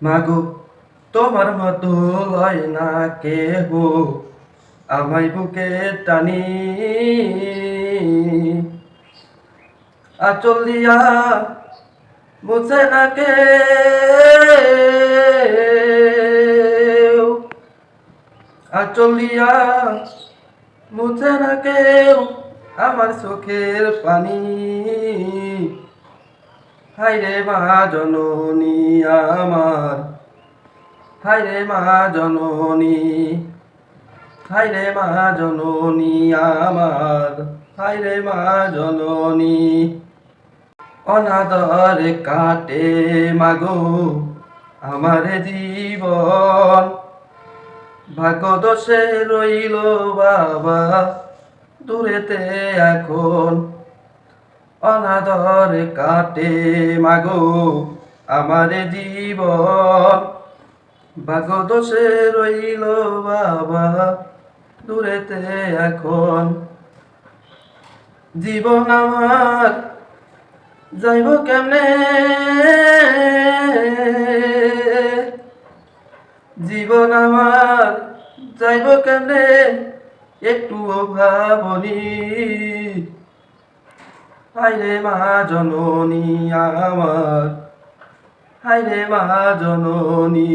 মাগো তোমার মতো লয় না কেহ আমায় বুকে টানি আঁচল দিয়া মুছে না কেউ আঁচল দিয়া মুছে না কেউ আমার চোখের পানি হায়রে মা জননী আমার হায়রে মা জননী হায়রে মা জননী আমার হায়রে মা জননী অনাদরে কাটে মাগো আমার জীবন ভাগ্য দোষে রইল বাবা দূরেতে এখন অনাদরে কাটে মাগো আমার জীবন ভাগ্য দোষে রইল বাবা দূরেতে এখন জীবন আমার যাইব কেমনে জীবন আমার যাইব কেমনে একটুও ভাবনি হায়রে মা জননী আমার হায়রে মা জননী